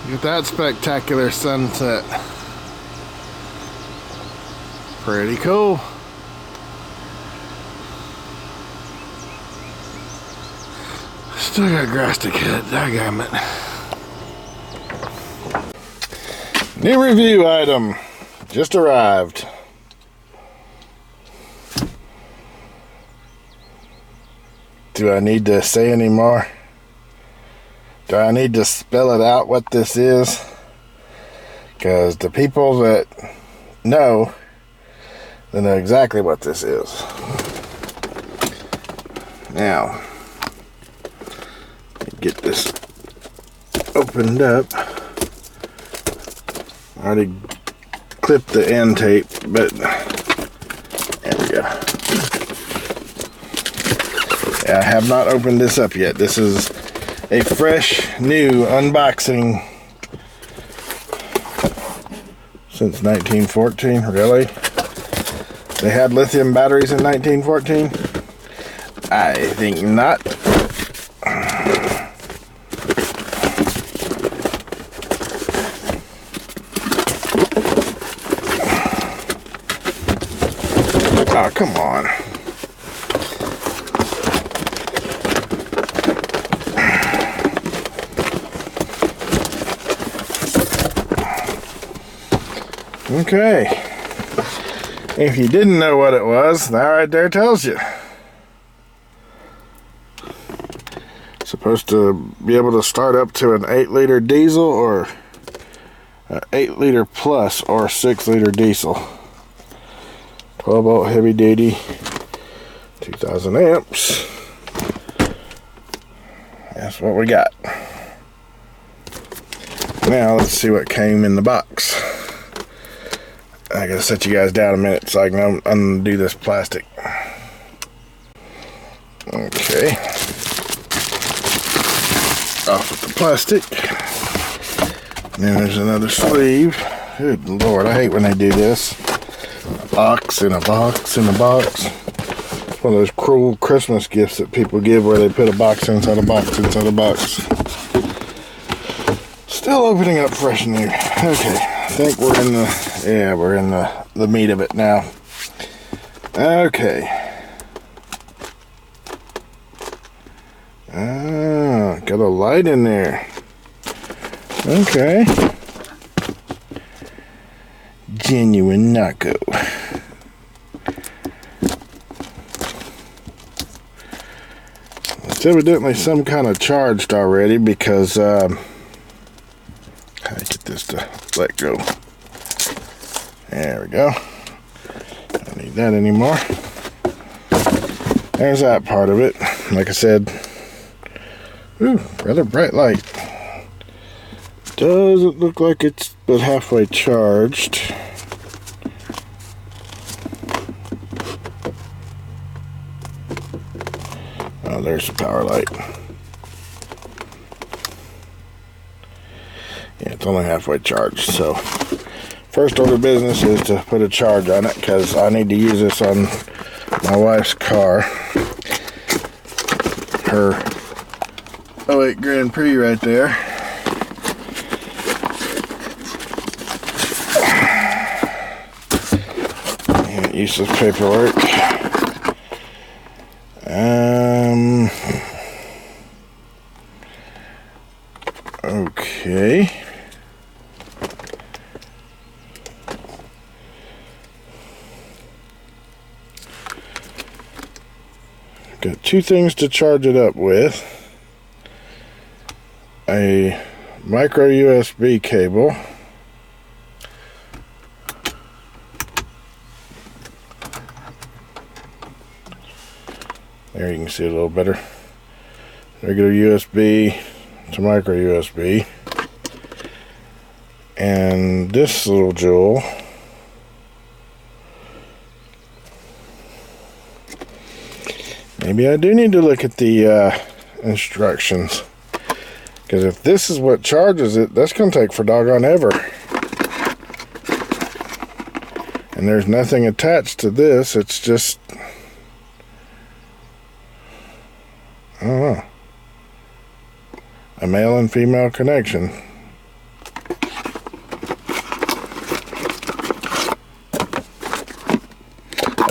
Look at that spectacular sunset. Pretty cool. Still got grass to cut, daggum it. New review item just arrived. Do I need to say any more? Do I need to spell it out what this is? Because the people that know, they know exactly what this is. Now, get this opened up. I already clipped the end tape, but there we go. I have not opened this up yet. This is a fresh, new unboxing since 1914. Really? They had lithium batteries in 1914? I think not. Oh, come on. Okay, if you didn't know what it was, that right there tells you. Supposed to be able to start up to an 8-liter diesel or 8-liter plus or 6-liter diesel. 12-volt heavy duty, 2,000 amps. That's what we got. Now let's see what came in the box. I gotta set you guys down a minute so I can undo this plastic. Okay. Off with the plastic. And then there's another sleeve. Good Lord, I hate when they do this. A box in a box in a box. It's one of those cruel Christmas gifts that people give where they put a box inside a box inside a box. Still opening up fresh new. Okay, I think we're in the meat of it now. Okay. Ah, got a light in there. Okay. Genuine Noco. It's evidently some kind of charged already because how do I get this to let go? There we go. Don't need that anymore. There's that part of it. Like I said, ooh, rather bright light. Doesn't look like it's but halfway charged. Oh, there's the power light. Yeah, it's only halfway charged, so first order of business is to put a charge on it because I need to use this on my wife's car. Her 08 Grand Prix right there. Useless paperwork. Okay. Got two things to charge it up with. A micro USB cable. There you can see it a little better. Regular USB to micro USB. And this little jewel maybe I do need to look at the instructions, because if this is what charges it, that's going to take for doggone ever. And there's nothing attached to this, it's just, I don't know, a male and female connection.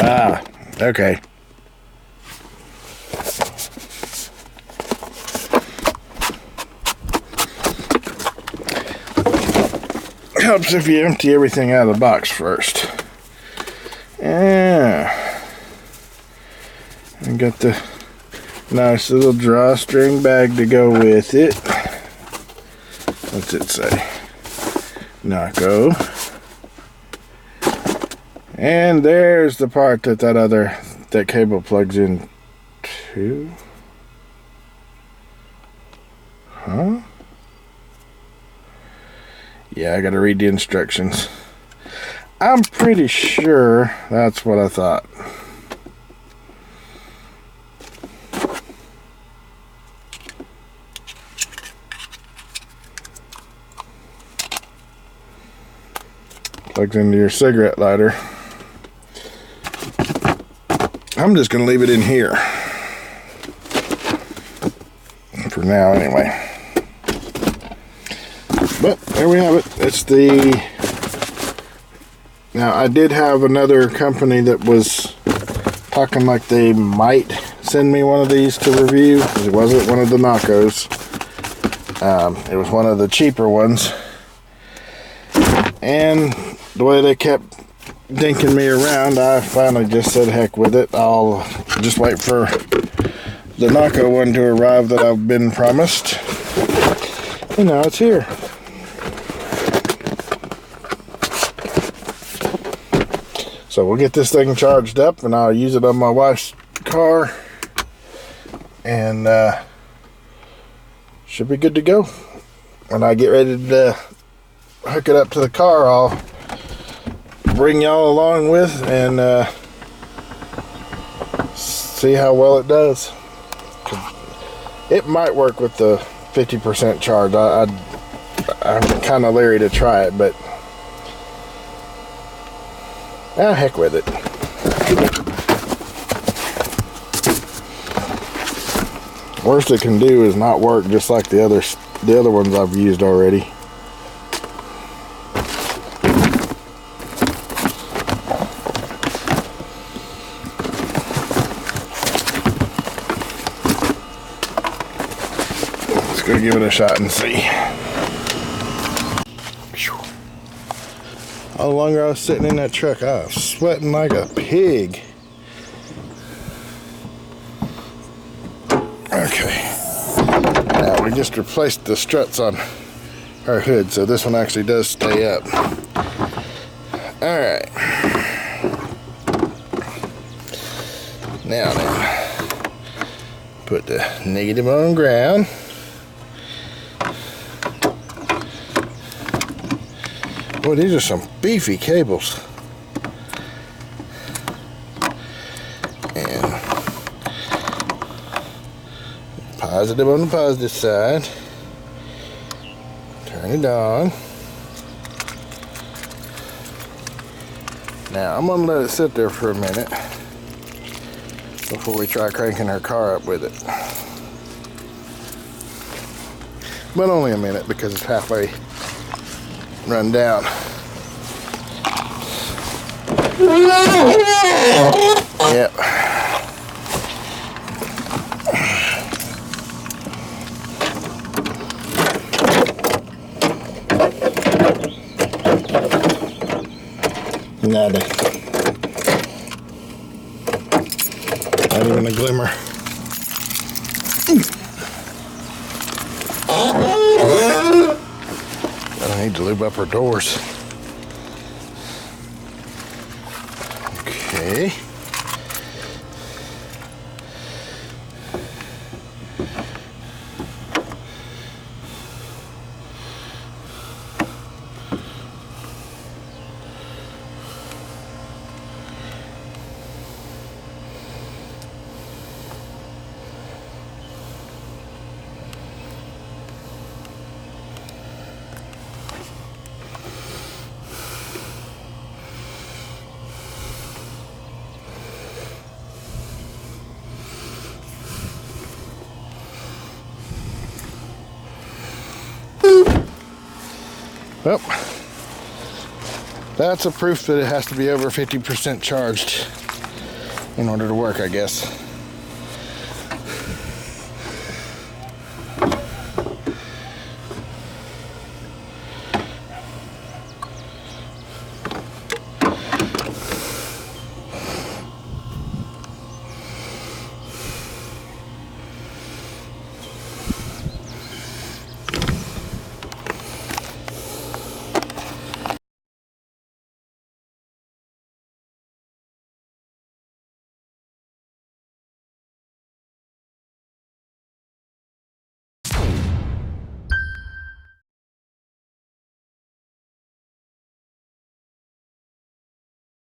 Ah, okay. Helps if you empty everything out of the box first. Yeah. And got the nice little drawstring bag to go with it. What's it say? Noco. And there's the part that cable plugs in to. Huh? Yeah, I gotta read the instructions. I'm pretty sure that's what I thought. Plugs into your cigarette lighter. I'm just gonna leave it in here. For now, anyway. But there we have it. It's the... Now, I did have another company that was talking like they might send me one of these to review. It wasn't one of the Nocos. It was one of the cheaper ones. And the way they kept dinking me around, I finally just said heck with it. I'll just wait for the Noco one to arrive that I've been promised. And now it's here. So we'll get this thing charged up and I'll use it on my wife's car. And should be good to go. When I get ready to hook it up to the car, I'll bring y'all along with and see how well it does. It might work with the 50% charge. I'm kind of leery to try it, but heck with it. Worst it can do is not work, just like the other ones I've used already. Let's go give it a shot and see. All the longer I was sitting in that truck, I was sweating like a pig. Okay. Now we just replaced the struts on our hood, so this one actually does stay up. Alright. Now then, put the negative on ground. Boy, these are some beefy cables. And positive on the positive side. Turn it on. Now I'm gonna let it sit there for a minute before we try cranking her car up with it. But only a minute because it's halfway run down. Yep. Nada. Not even a glimmer. I need to lube up her doors. Okay. Well, that's a proof that it has to be over 50% charged. in order to work, I guess.